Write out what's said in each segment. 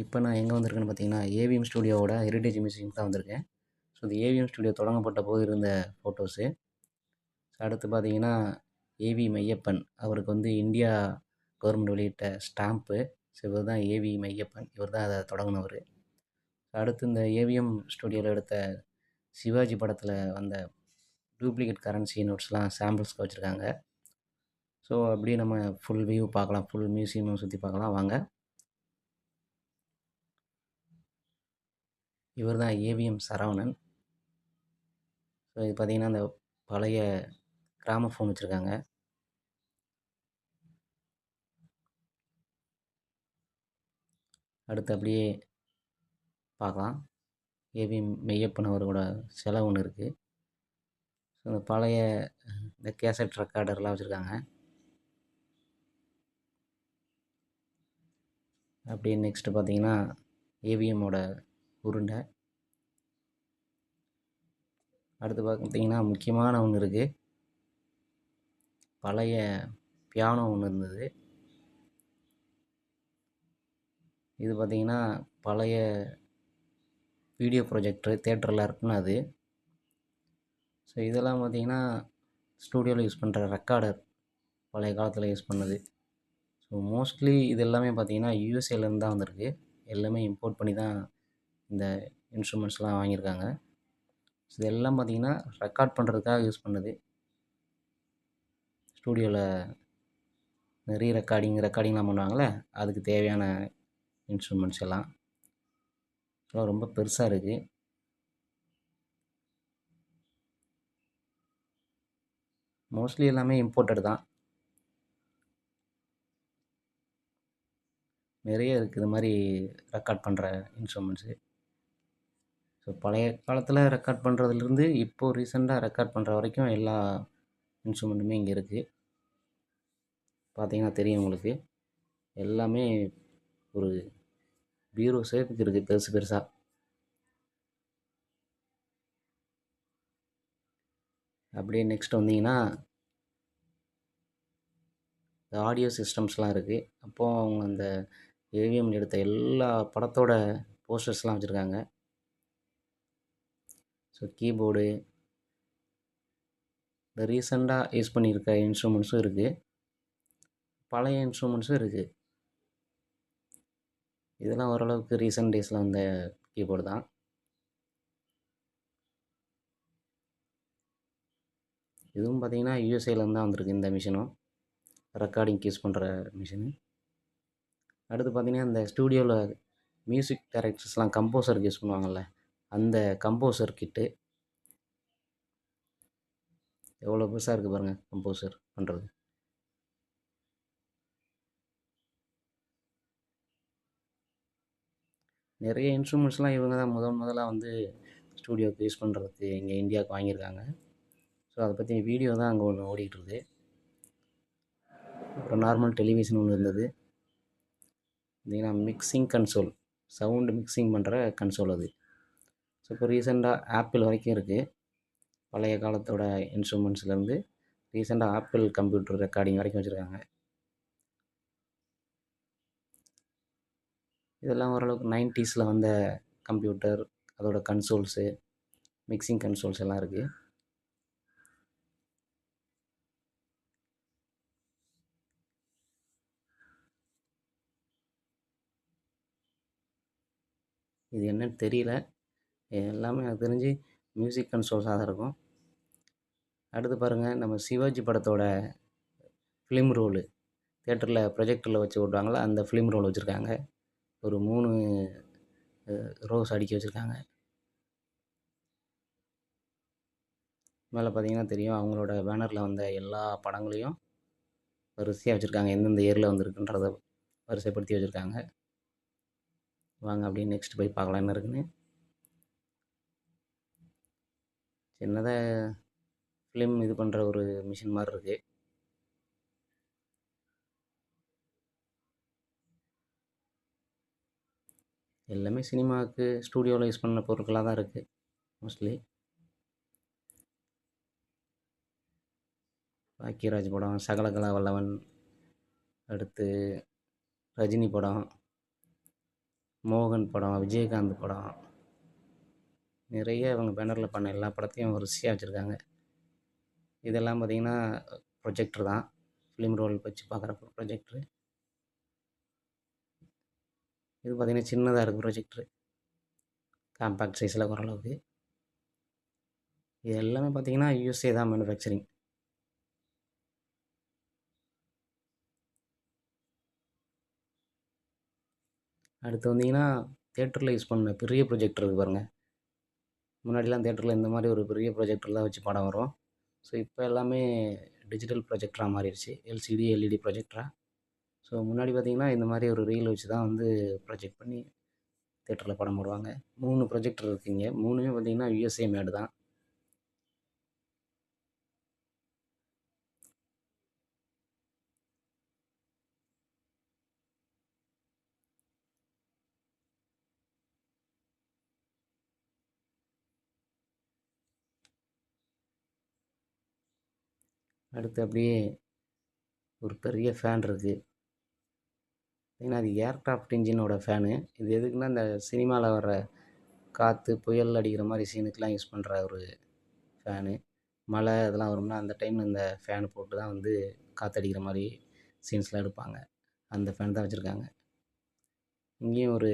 இப்போ நான் எங்கே வந்திருக்கேன்னு பார்த்தீங்கன்னா, ஏவிஎம் ஸ்டுடியோவோட ஹெரிடேஜ் மியூசியம் தான் வந்திருக்கேன். ஸோ இந்த ஏவிஎம் ஸ்டுடியோ தொடங்கப்பட்ட போது இருந்த ஃபோட்டோஸு. அடுத்து பார்த்தீங்கன்னா, ஏவி மெய்யப்பன் அவருக்கு வந்து இந்தியா கவர்மெண்ட் வெளியிட்ட ஸ்டாம்ப்பு. ஸோ இவர் தான் ஏவி மெய்யப்பன். இவர் தான் அத தொடங்குனவரு. அடுத்து இந்த ஏவிஎம் ஸ்டுடியோல எடுத்த சிவாஜி படத்தில வந்த டூப்ளிகேட் கரன்சி நோட்ஸ்லாம் சாம்பிள்ஸ்க்கு வச்சுருக்காங்க. ஸோ அப்படியே நம்ம ஃபுல் வியூ பார்க்கலாம். ஃபுல் மியூசியமும் சுத்தி பார்க்கலாம் வாங்க. இவர் தான் ஏவிஎம் சரவணன். ஸோ இது பார்த்தீங்கன்னா, அந்த பழைய கிராமஃபோன் வச்சுருக்காங்க. அடுத்து அப்படியே பார்க்கலாம். ஏவி மெய்யப்பன் அவரோட சிலை ஒன்று இருக்குது. ஸோ இந்த பழைய இந்த கேசட் ரெக்கார்டர்லாம் வச்சுருக்காங்க. அப்படியே நெக்ஸ்ட்டு பார்த்தீங்கன்னா, ஏவிஎம்மோட உருண்டை. அடுத்து பார்த்தீங்கன்னா, முக்கியமான ஒன்று இருக்குது. பழைய பியானோ ஒன்று இருந்தது. இது பார்த்தீங்கன்னா, பழைய வீடியோ ப்ரொஜெக்டர் தியேட்டரில் இருக்குன்னு அது. ஸோ இதெல்லாம் பார்த்தீங்கன்னா, ஸ்டூடியோவில் யூஸ் பண்ணுற ரெக்கார்டர் பழைய காலத்தில் யூஸ் பண்ணது. ஸோ மோஸ்ட்லி இது எல்லாமே பார்த்தீங்கன்னா, யுஎஸ்ஏலேருந்து தான் வந்திருக்கு. எல்லாமே இம்போர்ட் பண்ணி தான் இந்த இன்ஸ்ட்ருமெண்ட்ஸ்லாம் வாங்கியிருக்காங்க. ஸோ இதெல்லாம் பார்த்தீங்கன்னா, ரெக்கார்ட் பண்ணுறதுக்காக யூஸ் பண்ணது. ஸ்டூடியோவில் இந்த ரெக்கார்டிங்லாம் பண்ணுவாங்கள்ல, அதுக்கு தேவையான இன்ஸ்ட்ருமெண்ட்ஸ் எல்லாம். இதெல்லாம் ரொம்ப பெருசாக இருக்குது. மோஸ்ட்லி எல்லாமே இம்போர்ட்டட் தான். நிறைய இருக்குது இது மாதிரி ரெக்கார்ட் பண்ணுற இன்ஸ்ட்ருமெண்ட்ஸு. ஸோ பழைய காலத்தில் ரெக்கார்ட் பண்ணுறதுலேருந்து இப்போது ரீசெண்டாக ரெக்கார்ட் பண்ணுற வரைக்கும் எல்லா இன்ஸ்ட்ருமெண்ட்டுமே இங்கே இருக்குது. பார்த்தீங்கன்னா தெரியும் உங்களுக்கு. எல்லாமே ஒரு பீரோ ஷேப்புக்கு இருக்குது பெருசு பெருசா. அப்படியே நெக்ஸ்ட் வந்தீங்கன்னா, இந்த ஆடியோ சிஸ்டம்ஸ்லாம் இருக்குது. அப்போது அவங்க அந்த ஏவிஎம்ல எடுத்த எல்லா படத்தோட போஸ்டர்ஸ்லாம் வச்சுருக்காங்க. ஸோ கீபோர்டு, இந்த ரீசெண்டாக யூஸ் பண்ணியிருக்க இன்ஸ்ட்ருமெண்ட்ஸும் இருக்குது. பழைய இன்ஸ்ட்ருமெண்ட்ஸும் இருக்குது. இதெல்லாம் ஓரளவுக்கு ரீசெண்ட் டேஸில் வந்த கீபோர்டு தான். இதுவும் பார்த்தீங்கன்னா, யுஎஸ்ஏலேருந்து தான் வந்திருக்கு இந்த மிஷினும். ரெக்கார்டிங்க்கு யூஸ் பண்ணுற மிஷினு. அடுத்து பார்த்தீங்கன்னா, இந்த ஸ்டூடியோவில் மியூசிக் டைரக்டர்ஸ்லாம் கம்போசருக்கு யூஸ் பண்ணுவாங்கள்ல, அந்த கம்போசர் கிட்டு. எவ்வளோ பெருசாக இருக்குது பாருங்கள் கம்போசர் பண்ணுறது. நிறைய இன்ஸ்ட்ருமெண்ட்ஸ்லாம் இவங்க தான் முதலாக வந்து ஸ்டூடியோவுக்கு யூஸ் பண்ணுறதுக்கு இங்கே இந்தியாவுக்கு வாங்கியிருக்காங்க. ஸோ அதை பற்றி வீடியோ தான் அங்கே ஒன்று ஓடிக்கிட்டுருக்குது. அப்புறம் நார்மல் டெலிவிஷன் ஒன்று இருந்தது. பார்த்தீங்கன்னா மிக்சிங் கன்சோல், சவுண்டு மிக்சிங் பண்ணுற கன்சோல் அது. ஸோ இப்போ ரீசெண்டாக ஆப்பிள் வரைக்கும் இருக்குது. பழைய காலத்தோட இன்ஸ்ட்ருமெண்ட்ஸ்லேருந்து ரீசெண்டாக ஆப்பிள் கம்ப்யூட்டர் ரெக்கார்டிங் வரைக்கும் வச்சுருக்காங்க. இதெல்லாம் ஓரளவுக்கு 90ஸ்ல வந்த கம்ப்யூட்டர், அதோட கன்சோல்ஸு, மிக்சிங் கன்சோல்ஸ் எல்லாம் இருக்குது. இது என்னன்னு தெரியல. எல்லாமே எனக்கு தெரிஞ்சு மியூசிக் கன்சோல்ஸாக தான் இருக்கும். அடுத்து பாருங்கள், நம்ம சிவாஜி படத்தோட ஃபிலிம் ரோலு தியேட்டரில் ப்ரொஜெக்டரில் வச்சு ஓட்டுவாங்கள்ல, அந்த ஃபிலிம் ரோல் வச்சுருக்காங்க. ஒரு 3 ரோஸ் அடுக்கி வச்சுருக்காங்க. மேலே பார்த்தீங்கன்னா தெரியும், அவங்களோட பேனரில் வந்த எல்லா படங்களையும் வரிசையாக வச்சுருக்காங்க. எந்தெந்த இயரில் வந்திருக்குன்றத வரிசைப்படுத்தி வச்சுருக்காங்க. வாங்க அப்படியே நெக்ஸ்ட் போய் பார்க்கலாம் என்ன இருக்குன்னு. சின்னதாக ஃபிலிம் இது பண்ணுற ஒரு மிஷின் மாதிரி இருக்குது. எல்லாமே சினிமாவுக்கு ஸ்டூடியோவில் யூஸ் பண்ண பொருட்களாக தான் இருக்குது மோஸ்ட்லி. பாக்கியராஜ் படம், சகலகலா வல்லவன், அடுத்து ரஜினி படம், மோகன் படம், விஜயகாந்த் படம், நிறைய இவங்க பேனரில் பண்ண எல்லா படத்தையும் வரிசையாக வச்சுருக்காங்க. இதெல்லாம் பார்த்திங்கன்னா ப்ரொஜெக்டர் தான், ஃபிலிம் ரோல் வச்சு பார்க்குற ப்ரொஜெக்டரு. இது பார்த்திங்கன்னா சின்னதாக இருக்குது ப்ரொஜெக்டரு, காம்பேக்ட் சைஸில் ஓரளவுக்கு. இது எல்லாமே பார்த்திங்கன்னா யூஎஸ்ஏ தான் மேனுஃபேக்சரிங். அடுத்து வந்தீங்கன்னா தேட்டரில் யூஸ் பண்ண பெரிய ப்ரொஜெக்டர் இருக்குது பாருங்கள். முன்னாடிலாம் தேட்டரில் இந்த மாதிரி ஒரு பெரிய ப்ரொஜெக்டர் தான் வச்சு படம் வரும். ஸோ இப்போ எல்லாமே டிஜிட்டல் ப்ரொஜெக்டராக மாறிடுச்சு, எல்சிடி எல்இடி ப்ரொஜெக்டராக. ஸோ முன்னாடி பார்த்திங்கன்னா இந்த மாதிரி ஒரு ரீல் வச்சு தான் வந்து ப்ரொஜெக்ட் பண்ணி தேட்டரில் படம் போடுவாங்க. 3 ப்ரொஜெக்டர் இருக்குங்க, 3மே பார்த்திங்கன்னா யூஎஸ்ஏ மேடு தான். அடுத்து அப்படியே ஒரு பெரிய ஃபேன் இருக்குது. ஏன்னா அது ஏர்க்ராஃப்ட் இன்ஜினோட ஃபேனு. இது எதுக்குன்னா இந்த சினிமாவில் வர காற்று புயல் அடிக்கிற மாதிரி சீனுக்கெலாம் யூஸ் பண்ணுற ஒரு ஃபேனு. மழை இதெல்லாம் வரும்னா அந்த டைமில் இந்த ஃபேன் போட்டு தான் வந்து காற்றடிக்கிற மாதிரி சீன்ஸ்லாம் எடுப்பாங்க. அந்த ஃபேன் தான் வச்சுருக்காங்க. இங்கேயும் ஒரு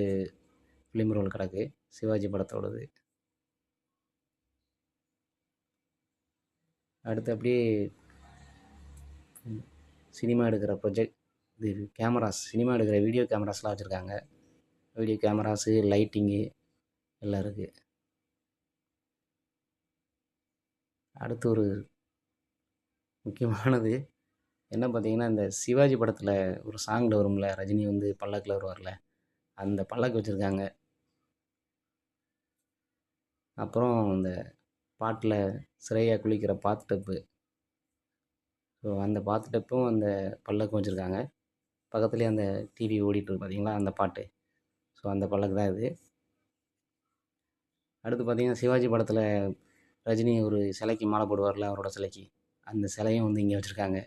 ஃபிலிம் ரோல் கிடக்கு, சிவாஜி படத்தோடது. அடுத்து அப்படியே சினிமா எடுக்கிற ப்ரொஜெக்ட், இது கேமராஸ், சினிமா எடுக்கிற வீடியோ கேமராஸ்லாம் வச்சுருக்காங்க. வீடியோ கேமராஸு, லைட்டிங்கு எல்லாம் இருக்குது. அடுத்து ஒரு முக்கியமானது என்ன பார்த்தீங்கன்னா, இந்த சிவாஜி படத்தில் ஒரு சாங்கில் வரும்ல, ரஜினி வந்து பல்லக்கில் வருவார்ல, அந்த பல்லக்கு வச்சுருக்காங்க. அப்புறம் இந்த பாட்டில் சிறையா குளிக்கிற பாத் டப்பு, ஸோ அந்த பாத் டப்பும் அந்த பல்லக்கும் வச்சுருக்காங்க. பக்கத்துலேயே அந்த டிவி ஓடிட்டுருக்கு பார்த்தீங்களா, அந்த பாட்டு. ஸோ அந்த பல்லக்கு தான் இது. அடுத்து பார்த்தீங்கன்னா, சிவாஜி படத்தில் ரஜினி ஒரு சிலைக்கு மாலை போடுவார்ல, அவரோட சிலைக்கு, அந்த சிலையும் வந்து இங்கே வச்சுருக்காங்க.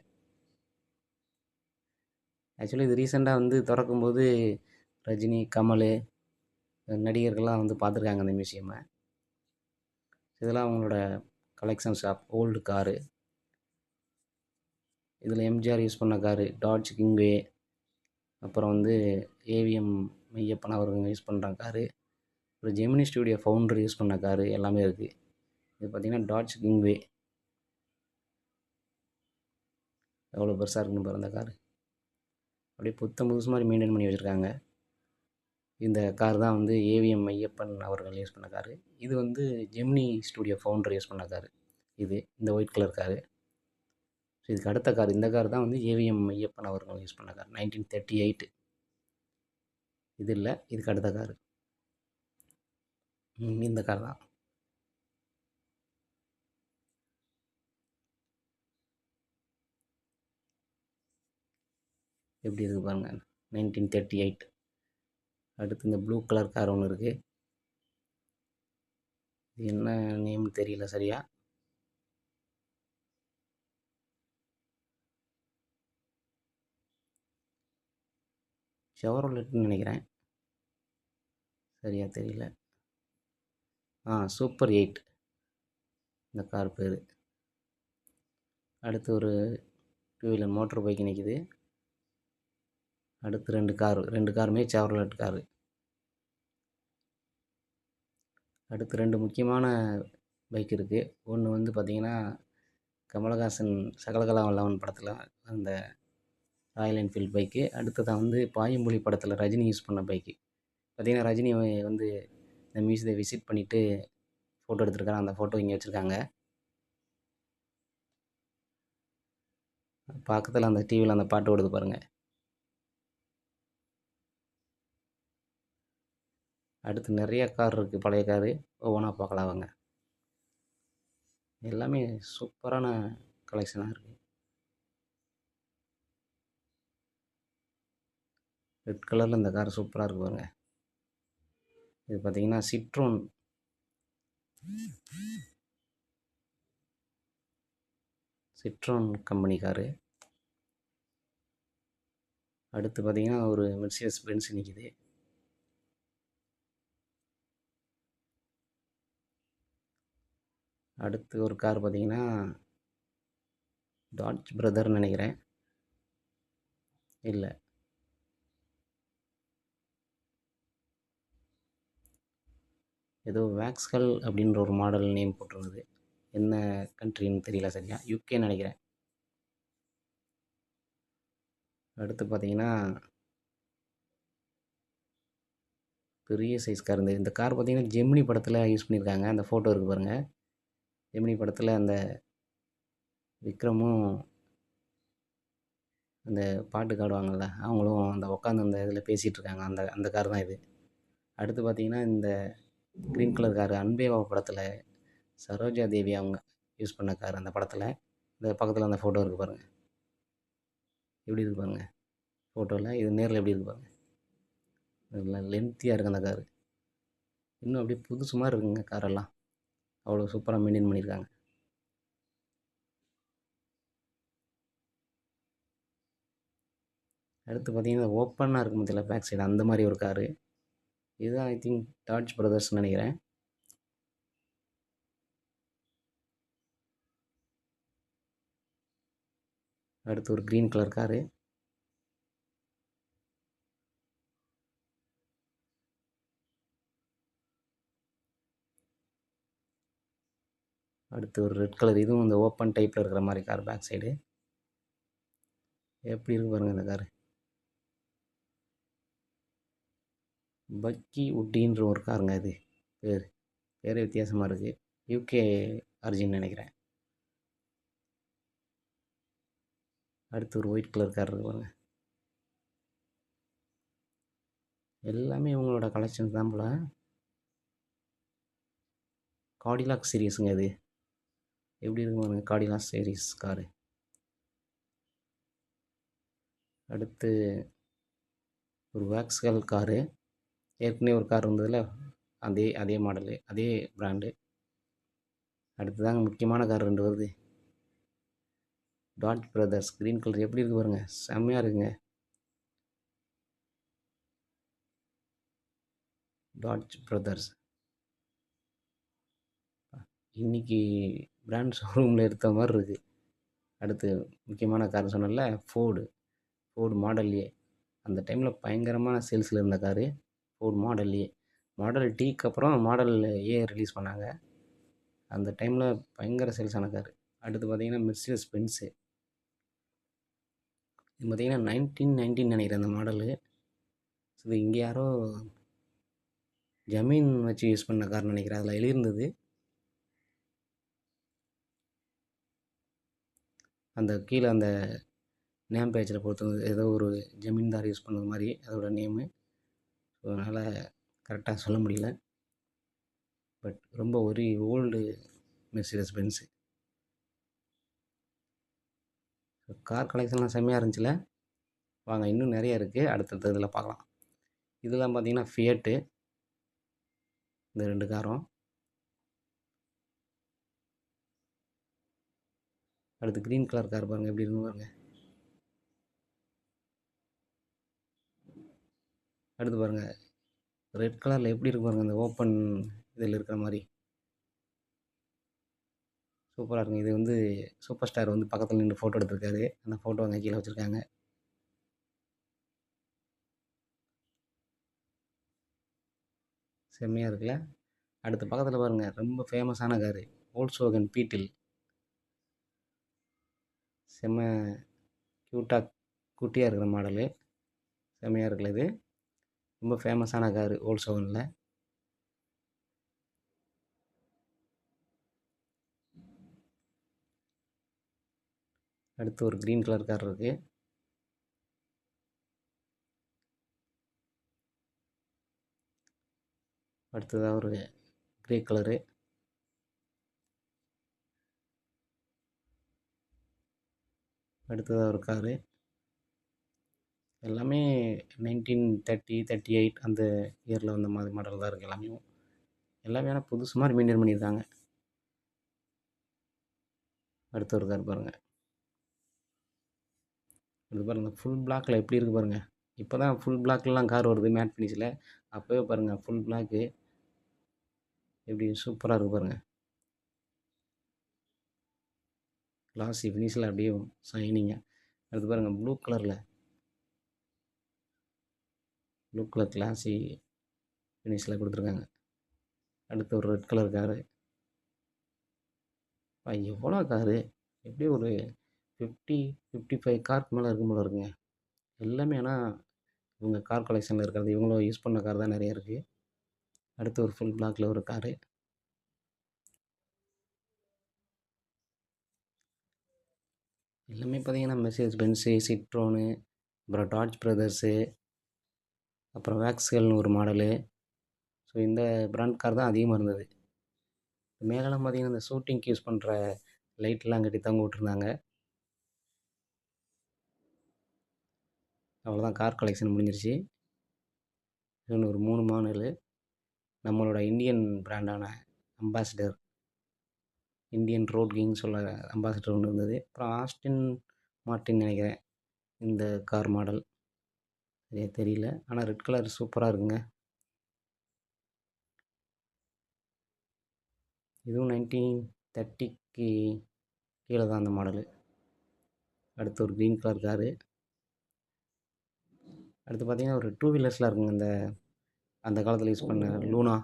ஆக்சுவலி இது ரீசெண்டாக வந்து திறக்கும்போது ரஜினி, கமல், நடிகர்கள்லாம் வந்து பார்த்துருக்காங்க அந்த மியூசியமை. இதெல்லாம் அவங்களோட கலெக்ஷன்ஸ் ஆஃப் ஓல்டு காரு. இதில் எம்ஜிஆர் யூஸ் பண்ண காரு டாட்ஜ் கிங்வே, அப்புறம் வந்து ஏவிஎம் மெய்யப்பன் அவர்கள் யூஸ் பண்ணுற காரு, ஒரு ஜெமினி ஸ்டூடியோ ஃபவுண்டர் யூஸ் பண்ண காரு எல்லாமே இருக்குது. இது பார்த்திங்கன்னா டாட்ஜ் கிங்வே. எவ்வளோ பெருசாக இருக்குன்னு பாருங்க அந்த காரு. அப்படியே புத்தம் புதுசு மாதிரி மெயின்டைன் பண்ணி வச்சுருக்காங்க. இந்த கார் தான் வந்து ஏவிஎம் மெய்யப்பன் அவர்கள் யூஸ் பண்ண காரு. இது வந்து ஜெமினி ஸ்டூடியோ ஃபவுண்டர் யூஸ் பண்ண காரு. இது இந்த ஒயிட் கலர் காரு. ஸோ இதுக்கு அடுத்த கார், இந்த கார் தான் வந்து ஏவிஎம் மெய்யப்பன் அவர்கள் யூஸ் பண்ண கார், 1938. இது இல்லை, இதுக்கு அடுத்த காரு இந்த கார் தான். எப்படி இருக்குது பாருங்கள், 1938. அடுத்து இந்த ப்ளூ கலர் கார் ஒன்று இருக்குது. இது என்ன நேம் தெரியல சரியா. ஷெவர்லெட்னு நினைக்கிறேன், சரியாக தெரியல. சூப்பர் 8 இந்த கார் பேர். அடுத்து ஒரு டூ வீலர் மோட்டர் பைக் நிற்கிது. அடுத்து ரெண்டு காருமே ஷெவர்லெட் காரு. அடுத்து 2 முக்கியமான பைக் இருக்குது. ஒன்று வந்து பார்த்திங்கன்னா கமலஹாசன் சகலகலா வல்லவன் படத்தில் அந்த ராயல் என்ஃபீல்டு பைக்கு. அடுத்ததாக வந்து பாயம்புலி படத்தில் ரஜினி யூஸ் பண்ண பைக்கு. பார்த்திங்கன்னா ரஜினி வந்து இந்த மியூசியத்தை விசிட் பண்ணிவிட்டு ஃபோட்டோ எடுத்திருக்காரு. அந்த ஃபோட்டோ இங்கே வச்சுருக்காங்க. பக்கத்தில் அந்த டிவியில் அந்த பாட்டு ஓடுது பாருங்கள். அடுத்து நிறைய கார் இருக்குது, பழைய காரு. ஒவ்வொன்றா பார்க்கலாம் வாங்க. எல்லாமே சூப்பரான கலெக்ஷனாக இருக்குது. ரெட் கலரில் இந்த கார் சூப்பராக இருக்குது பாருங்க. இது பார்த்திங்கன்னா சிட்ரோன் கம்பெனி காரு. அடுத்து பார்த்திங்கன்னா ஒரு மெர்சிடஸ் பென்ஸ் நிற்கிது. அடுத்து ஒரு கார் பார்த்தீங்கன்னா டாட்ஜ் பிரதர்ன்னு நினைக்கிறேன். இல்லை, ஏதோ வேக்ஸ்கல் அப்படின்ற ஒரு மாடல் நேம் போட்டிருந்தது. என்ன கண்ட்ரின்னு தெரியல சரியா. யூகேன்னு நினைக்கிறேன். அடுத்து பார்த்தீங்கன்னா பெரிய சைஸ் கார். இந்த கார் பார்த்தீங்கன்னா ஜெமினி படத்தில் யூஸ் பண்ணியிருக்காங்க. அந்த ஃபோட்டோ இருக்குது பாருங்கள். ஜெமினி படத்தில் அந்த விக்ரமும் அந்த பாட்டுக்கு ஆடுவாங்கள்ல, அவங்களும் அந்த உட்காந்து அந்த இதில் பேசிகிட்டு இருக்காங்க. அந்த அந்த கார் தான் இது. அடுத்து பார்த்தீங்கன்னா இந்த க்ரீன் கலர் கார் அன்பேவா படத்தில் சரோஜா தேவி அவங்க யூஸ் பண்ண கார். அந்த படத்தில் இந்த பக்கத்தில் அந்த ஃபோட்டோ இருக்குது பாருங்கள். எப்படி இருக்கு பாருங்கள் ஃபோட்டோவில். இது நேரில் எப்படி இருக்கு பாருங்கள். நல்லா லென்த்தியாக இருக்குது அந்த காரு. இன்னும் அப்படியே புதுசு மாதிரி இருக்குங்க காரெல்லாம். அவ்வளோ சூப்பராக மெயின்டைன் பண்ணியிருக்காங்க. அடுத்து பார்த்தீங்கன்னா ஓப்பனாக இருக்கும் பார்த்தீங்களா பேக் சைடு, அந்த மாதிரி ஒரு காரு. இதுதான் ஐ திங்க் டாட்ஜ் பிரதர்ஸ்னு நினைக்கிறேன். அடுத்து ஒரு க்ரீன் கலர் காரு. அடுத்து ஒரு ரெட் கலர். இதுவும் இந்த ஓப்பன் டைப்பில் இருக்கிற மாதிரி கார் பேக் சைடு. எப்படி இருக்கு பாருங்கள் இந்த காரு. பக்கி உட்டின்ற ஒரு காருங்க இது. பேரே வித்தியாசமாக இருக்குது. யூகே ஆரிஜின் நினைக்கிறேன். அடுத்து ஒரு ஒயிட் கலர் கார் இருக்கு பாருங்கள். எல்லாமே இவங்களோட கலெக்ஷன்ஸ் தான் போல். காடிலாக் சீரீஸுங்க இது. எப்படி இருக்கு பாருங்கள் காடிலாக் சீரீஸ் காரு. அடுத்து ஒரு வேக்ஸ்கல் காரு. ஏற்கனவே ஒரு கார் இருந்ததில் அதே அதே மாடலு, அதே பிராண்டு. அடுத்ததாங்க முக்கியமான கார் 2 வருது. Dodge brothers green colour. எப்படி இருக்கு பாருங்கள், செம்மையாக இருக்குங்க. டாட்ஜ் பிரதர்ஸ் இன்றைக்கி பிராண்ட் ஷோரூமில் எடுத்த மாதிரி இருக்குது. அடுத்து முக்கியமான கார் சொன்னேன்ல, ஃபோர்டு மாடல் ஏ. அந்த டைமில் பயங்கரமான சேல்ஸில் இருந்த காரு ஃபோர்டு மாடல் ஏ. மாடல் டீக்கு அப்புறம் மாடல் ஏ ரிலீஸ் பண்ணாங்க. அந்த டைமில் பயங்கர சேல்ஸ் ஆன காரு. அடுத்து பார்த்தீங்கன்னா மெர்சிடஸ் பென்ஸு. இது பார்த்தீங்கன்னா 1919 நினைக்கிறேன் அந்த மாடலு. இது இங்கே யாரோ ஜமீன் வச்சு யூஸ் பண்ண கார்னு நினைக்கிறேன். அதில் எழுதியிருந்தது. அந்த கீழே அந்த நேம் பேஜில் பொறுத்து ஏதோ ஒரு ஜமீன்தார் யூஸ் பண்ணது மாதிரி அதோட நேமு. ஸோ அதனால் கரெக்டாக சொல்ல முடியல. பட் ரொம்ப ஒரு ஓல்டு மெர்சிடஸ் பென்ஸு. கார் கலெக்ஷன்லாம் செம்மையாக இருந்துச்சுல. வாங்க இன்னும் நிறைய இருக்குது, அடுத்தடுத்த இதில் பார்க்கலாம். இதெல்லாம் பார்த்தீங்கன்னா ஃபியட்டு. இந்த 2 காரும். அடுத்து க்ரீன் கலர் கார் பாருங்கள் எப்படி இருக்குன்னு பாருங்கள். அடுத்து பாருங்கள் ரெட் கலரில் எப்படி இருக்கு பாருங்கள், இந்த ஓப்பன் இதில் இருக்கிற மாதிரி சூப்பராக இருக்குங்க. இது வந்து சூப்பர் ஸ்டார் வந்து பக்கத்தில் நின்று ஃபோட்டோ எடுத்திருக்காரு. அந்த ஃபோட்டோ அங்கே கீழே வச்சுருக்காங்க. செம்மையாக இருக்குல்ல. அடுத்து பக்கத்தில் பாருங்கள் ரொம்ப ஃபேமஸான காரு வோல்க்ஸ்வாகன் பீட்டில். செம்ம க்யூட்டாக குட்டியாக இருக்கிற மாடலு. செம்மையாக இருக்குல்ல இது. ரொம்ப ஃபேமஸான காரு வோல்க்ஸ்வாகனில். அடுத்து ஒரு க்ரீன் கலர் கார் இருக்குது. அடுத்ததாக ஒரு க்ரே கலரு. அடுத்ததாக ஒரு காரு. எல்லாமே 1930, 38 அந்த இயரில் வந்த மாதிரி மாடல் தான் இருக்குது எல்லாமே. எல்லாமே ஆனால் புதுசு மாதிரி மெயின்டைன் பண்ணியிருக்காங்க. அடுத்த ஒரு கார் பாருங்கள். இது பாருங்கள் ஃபுல் பிளாக்கில் எப்படி இருக்குது பாருங்கள். இப்போ தான் ஃபுல் பிளாக்லாம் கார் வருது மேட் ஃபினிஷில். அப்போவே பாருங்கள் ஃபுல் பிளாக்கு எப்படி சூப்பராக இருக்குது பாருங்கள். கிளாஸி ஃபினிஷில் அப்படியே ஷைனிங்காக. அடுத்து பாருங்கள் ப்ளூ கலர் கிளாஸி ஃபினிஷில் கொடுத்துருக்காங்க. அடுத்து ஒரு ரெட் கலர் காரு. எவ்வளோ காரு, எப்படி ஒரு 55 காருக்கு மேலே இருக்கும் போல இருக்குங்க எல்லாமே. ஆனால் இவங்க கார் கலெக்ஷனில் இருக்கிறது இவங்களும் யூஸ் பண்ண கார் தான் நிறைய இருக்குது. அடுத்து ஒரு ஃபுல் பிளாக்கில் ஒரு காரு. எல்லாமே பார்த்தீங்கன்னா மெர்சிடிஸ் பென்ஸு, சிட்ரோனு, அப்புறம் டாட்ஜ் பிரதர்ஸு, அப்புறம் வேக்ஸ்கல்னு ஒரு மாடலு. ஸோ இந்த பிராண்ட் கார் தான் அதிகமாக இருந்தது. மேலெல்லாம் பார்த்தீங்கன்னா இந்த ஷூட்டிங்க்கு யூஸ் பண்ணுற லைட்லாம் கட்டி தொங்க விட்ருந்தாங்க. அவ்வளோதான், கார் கலெக்ஷன் முடிஞ்சிருச்சு. இன்னொன்று ஒரு 3 மாடலு நம்மளோட இந்தியன் பிராண்டான அம்பாசிடர், இந்தியன் ரோட் கிங் சொல்ல அம்பாசிடர் ஒன்று இருந்தது. அப்புறம் ஆஸ்டின் மார்ட்டின் நினைக்கிறேன் இந்த கார் மாடல், சரியா தெரியல. ஆனால் ரெட் கலர் சூப்பராக இருக்குங்க. இதுவும் 1930க்கு கீழே தான் அந்த மாடலு. அடுத்து ஒரு க்ரீன் கலர் காரு. அடுத்து பார்த்தீங்கன்னா ஒரு 2 வீலர்ஸ்லாம் இருக்குங்க. அந்த காலத்தில் யூஸ் பண்ண லூனா,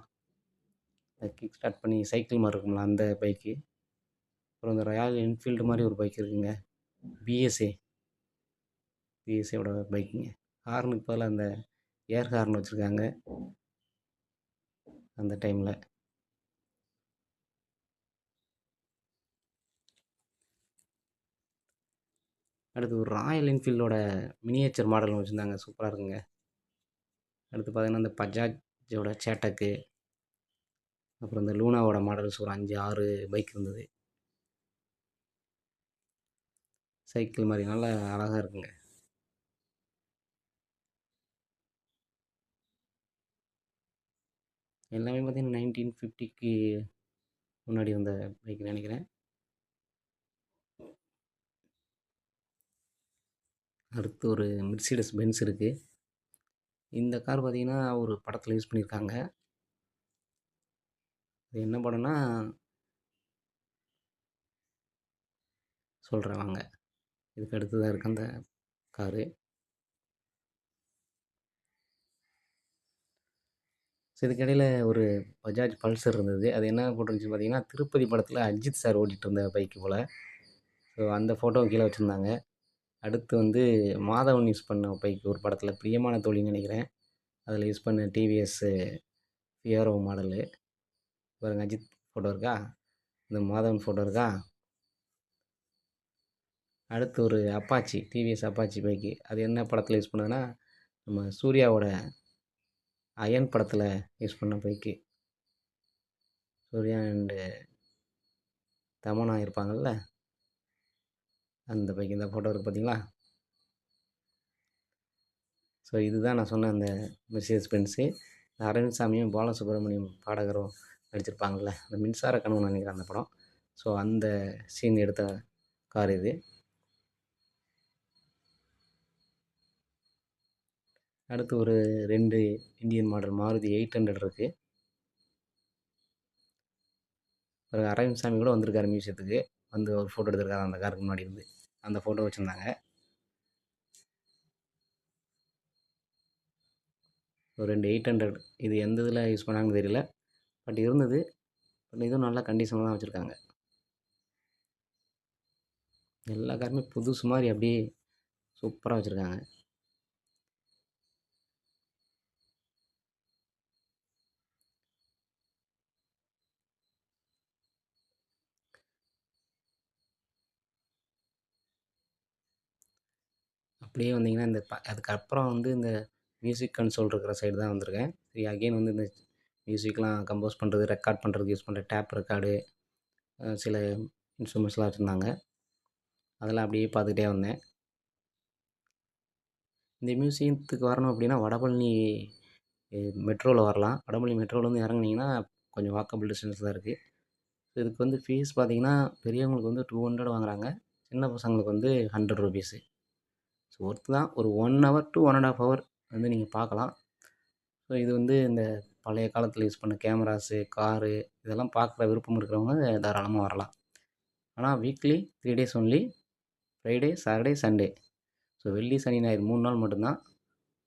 கிக் ஸ்டார்ட் பண்ணி சைக்கிள் மாதிரி இருக்கும்ல அந்த பைக்கு. அப்புறம் இந்த ராயல் என்ஃபீல்டு மாதிரி ஒரு பைக் இருக்குங்க, பிஎஸ்ஏயோட பைக்குங்க. ஹார்னுக்கு பதிலாக அந்த ஏர் ஹார்ன் வச்சுருக்காங்க அந்த டைமில். அடுத்து ஒரு ராயல் என்ஃபீல்டோட மினியேச்சர் மாடல் வச்சுருந்தாங்க, சூப்பராக இருக்குங்க. அடுத்து பார்த்தீங்கன்னா இந்த பஜாஜோட சேட்டக்கு, அப்புறம் இந்த லூனாவோட மாடல்ஸ் ஒரு 5-6 பைக் இருந்தது. சைக்கிள் மாதிரி நல்லா அழகாக இருக்குங்க. எல்லாமே பார்த்தீங்கன்னா 1950க்கு முன்னாடி வந்த பைக் நினைக்கிறேன். அடுத்து ஒரு மெர்சிடஸ் பென்ஸ் இருக்குது. இந்த கார் பார்த்தீங்கன்னா ஒரு படத்தில் யூஸ் பண்ணியிருக்காங்க. அது என்ன படம்னா சொல்கிறேன் வாங்க. இதுக்கு அடுத்து தான் இருக்குது அந்த காரு. ஸோ இதுக்கிடையில் ஒரு பஜாஜ் பல்சர் இருந்தது. அது என்ன போட்டிருந்துச்சு பார்த்தீங்கன்னா திருப்பதி படத்தில் அஜித் சார் ஓட்டிகிட்டு இருந்த பைக்கு போல். ஸோ அந்த ஃபோட்டோவும் கீழே வச்சுருந்தாங்க. அடுத்து வந்து மாதவன் யூஸ் பண்ண பைக் ஒரு படத்தில் பிரியமான தோழின்னு நினைக்கிறேன், அதில் யூஸ் பண்ண டிவிஎஸ்ஸு ஃபியரோ மாடலு. பாருங்க அஜித் ஃபோட்டோ இருக்கா, இந்த மாதவன் ஃபோட்டோ இருக்கா. அடுத்து ஒரு அப்பாச்சி, டிவிஎஸ் அப்பாச்சி பைக்கு. அது என்ன படத்தில் யூஸ் பண்ணதுன்னா நம்ம சூர்யாவோட அயன் படத்தில் யூஸ் பண்ண பைக்கு. சூர்யா அண்டு தமன்னா இருப்பாங்கள்ல, அந்த பைக்கு. இந்த ஃபோட்டோ இருக்குது பார்த்தீங்களா. ஸோ இதுதான் நான் சொன்ன அந்த மெர்சிடஸ் பென்ஸு. அரவிந்த் சாமியும் பாலசுப்ரமணியம் பாடகரும் நடிச்சிருப்பாங்கள்ல, அந்த மின்சார கனவு நினைக்கிறேன் அந்த படம். ஸோ அந்த சீன் எடுத்த கார் இது. அடுத்து ஒரு 2 இந்தியன் மாடல் மாருதி 800 இருக்குது. ஒரு அரவிந்த் சாமி கூட வந்திருக்காரு மியூசியத்துக்கு, வந்து ஒரு ஃபோட்டோ எடுத்திருக்காரு அந்த காருக்கு முன்னாடி இருந்து. அந்த ஃபோட்டோ வச்சுருந்தாங்க. ஒரு 2 800, இது எந்த இதில் யூஸ் பண்ணாங்கன்னு தெரியல, பட் இருந்தது. பட் இதுவும் நல்ல கண்டிஷனில் தான் வச்சுருக்காங்க. எல்லா காருமே புதுசு மாதிரி அப்படியே சூப்பராக வச்சுருக்காங்க. அப்படியே வந்தீங்கன்னா இந்த அதுக்கப்புறம் வந்து இந்த மியூசிக் கன்சோல் இருக்கிற சைடு தான் வந்திருக்கேன். சரி, அகெயின் வந்து இந்த மியூசிக்லாம் கம்போஸ் பண்ணுறது, ரெக்கார்ட் பண்ணுறதுக்கு யூஸ் பண்ணுற டேப் ரெக்கார்டு, சில இன்ஸ்ட்ருமெண்ட்ஸ்லாம் வச்சுருந்தாங்க. அதெல்லாம் அப்படியே பார்த்துக்கிட்டே வந்தேன். இந்த மியூசியத்துக்கு வரணும் அப்படின்னா வடபழனி மெட்ரோவில் வரலாம். வடபழனி மெட்ரோவிலேருந்து இறங்குனீங்கன்னா கொஞ்சம் வாக்கபிள் டிஸ்டன்ஸ் தான் இருக்குது. இதுக்கு வந்து ஃபீஸ் பார்த்தீங்கன்னா பெரியவங்களுக்கு வந்து 200 வாங்குறாங்க, சின்ன பசங்களுக்கு வந்து 100 ருபீஸு. ஸோ ஒர்த்து தான். ஒரு 1 ஹவர் டு 1 1/2 ஹவர் வந்து நீங்கள் பார்க்கலாம். ஸோ இது வந்து இந்த பழைய காலத்தில் யூஸ் பண்ண கேமராஸு, காரு இதெல்லாம் பார்க்குற விருப்பம் இருக்கிறவங்க தாராளமாக வரலாம். ஆனால் weekly 3 days only. Friday, Saturday, Sunday. So வெள்ளி, சனி, ஞாயிறு 3 நாள் மட்டும்தான்.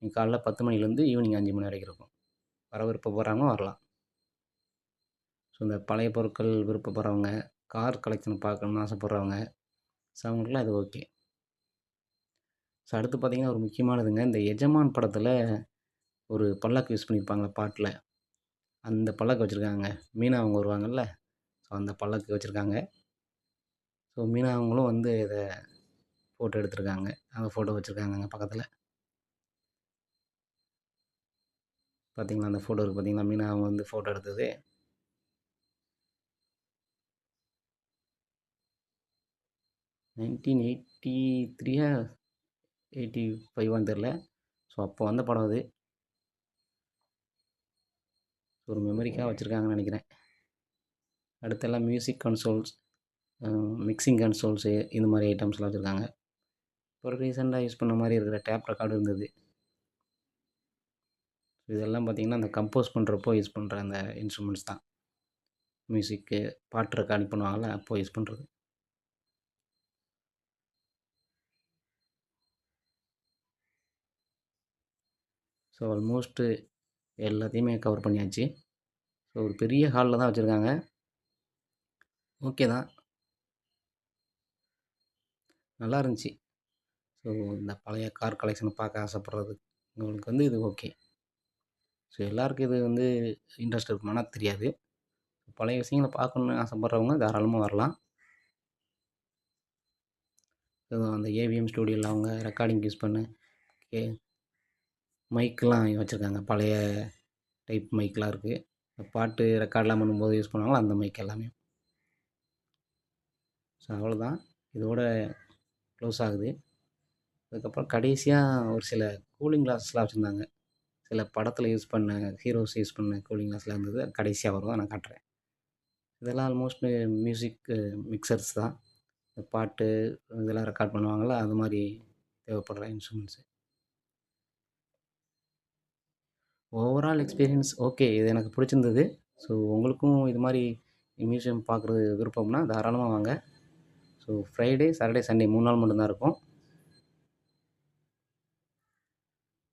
நீங்கள் காலைல 10 மணிலேருந்து ஈவினிங் 5 மணி வரைக்கும் இருக்கும். வர விருப்பப்படுறவங்க வரலாம். ஸோ இந்த பழைய பொருட்கள் விருப்பப்படுறவங்க, கார் கலெக்ஷன் பார்க்கணுன்னு ஆசைப்பட்றவங்க, ஸோ அவங்களுக்குலாம் இது ஓகே. ஸோ அடுத்து பார்த்தீங்கன்னா, ஒரு முக்கியமானதுங்க. இந்த எஜமான் படத்தில் ஒரு பல்லக்கு யூஸ் பண்ணியிருப்பாங்கள்ல பாட்டுல. அந்த பல்லக்கு வச்சுருக்காங்க. மீனா அவங்க வருவாங்கல்ல, ஸோ அந்த பல்லக்கு வச்சுருக்காங்க. ஸோ மீனா அவங்களும் வந்து இத ஃபோட்டோ எடுத்திருக்காங்க. அந்த ஃபோட்டோ வச்சுருக்காங்கங்க பக்கத்துல. பார்த்தீங்களா, அந்த ஃபோட்டோ இருக்கு பார்த்தீங்களா? மீனா அவங்க வந்து ஃபோட்டோ எடுத்தது. 1983 85வான்னு தெரில. ஸோ அப்போ வந்த படம் அது. ஒரு மெமரிக்காக வச்சுருக்காங்கன்னு நெனைக்கிறேன். அடுத்தெல்லாம் மியூசிக் கன்சோல்ஸ், மிக்சிங் கன்சோல்ஸு இந்த மாரி ஐட்டம்ஸ்லாம் வச்சுருக்காங்க. ஒரு ரீசெண்டாக யூஸ் பண்ண மாரி இருக்கிற டேப் ரெக்கார்டு இருந்தது. இதெல்லாம் பார்த்தீங்கன்னா, அந்த கம்போஸ் பண்ணுறப்போ யூஸ் பண்ணுற அந்த இன்ஸ்ட்ருமெண்ட்ஸ் தான். மியூசிக்கு, பாட்டு ரெக்கார்டிங் பண்ணுவாங்கல்ல, அப்போ யூஸ் பண்ணுறது. ஸோ ஆல்மோஸ்ட்டு எல்லாத்தையுமே கவர் பண்ணியாச்சு. ஸோ ஒரு பெரிய ஹாலில் தான் வச்சுருக்காங்க. ஓகே தான். நல்லா இருந்துச்சு. ஸோ இந்த பழைய கார் கலெக்ஷன பார்க்க ஆசைப்படுறதுங்களுக்கு வந்து இது ஓகே. ஸோ எல்லாருக்கும் இது வந்து இன்ட்ரெஸ்ட் இருக்குமானா தெரியாது. பழைய விஷயங்கள பார்க்கணுன்னு ஆசைப்படுறவங்க தாராளமா வரலாம். அந்த ஏவிஎம் ஸ்டூடியோல அவங்க ரெக்கார்டிங்க்கு யூஸ் பண்ண கே மைக்லாம் வச்சுருக்காங்க. பழைய டைப் மைக்லாம் இருக்குது. பாட்டு ரெக்கார்ட்லாம் பண்ணும்போது யூஸ் பண்ணுவாங்கல்ல, அந்த மைக் எல்லாமே. ஸோ அவ்வளோதான். இதோட க்ளோஸ் ஆகுது. அதுக்கப்புறம் கடைசியா ஒரு சில கூலிங் கிளாஸ்லாம் வச்சுருந்தாங்க. சில படத்தில் யூஸ் பண்ண ஹீரோஸ் யூஸ் பண்ண கூலிங் கிளாஸ்லாம் இருந்தது. அது கடைசியா வரும். நான் காட்டுறேன். இதெல்லாம் ஆல்மோஸ்ட் மியூசிக் மிக்சர்ஸ் தான். பாட்டு இதெல்லாம் ரெக்கார்ட் பண்ணுவாங்கல்ல, அது மாரி தேவைப்படுற இன்ஸ்ட்ருமெண்ட்ஸு. Overall experience okay. இது எனக்கு பிடிச்சிருந்தது. ஸோ உங்களுக்கும் இது மாரி மியூசியம் பார்க்குறது விருப்பம்னா தாராளமா வாங்க. ஸோ ஃப்ரைடே, சாட்டர்டே, சண்டே 3 நாள் மட்டும் தான் இருக்கும்.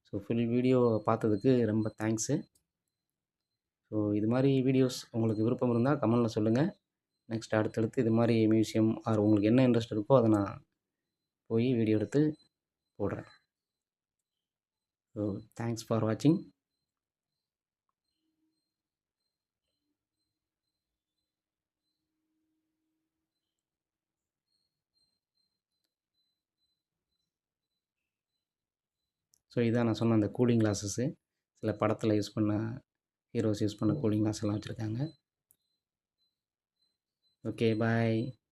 ஸோ ஃபுல் வீடியோ பார்த்ததுக்கு ரொம்ப தேங்க்ஸு. ஸோ இது மாரி வீடியோஸ் உங்களுக்கு விருப்பம் இருந்தா கமெண்ட்ல சொல்லுங்க. நெக்ஸ்ட் அடுத்தடுத்து இது மாரி மியூசியம் ஆர் உங்களுக்கு என்ன இன்ட்ரெஸ்ட் இருக்கோ அத நான் போய் வீடியோ எடுத்து போடுறேன். ஸோ தேங்க்ஸ் ஃபார் வாட்சிங். ஸோ இதான் நான் சொன்ன அந்த கூலிங் கிளாஸஸு. சில படத்தில் யூஸ் பண்ண ஹீரோஸ் யூஸ் பண்ண கூலிங் கிளாஸ் எல்லாம் வச்சுருக்காங்க. Okay bye.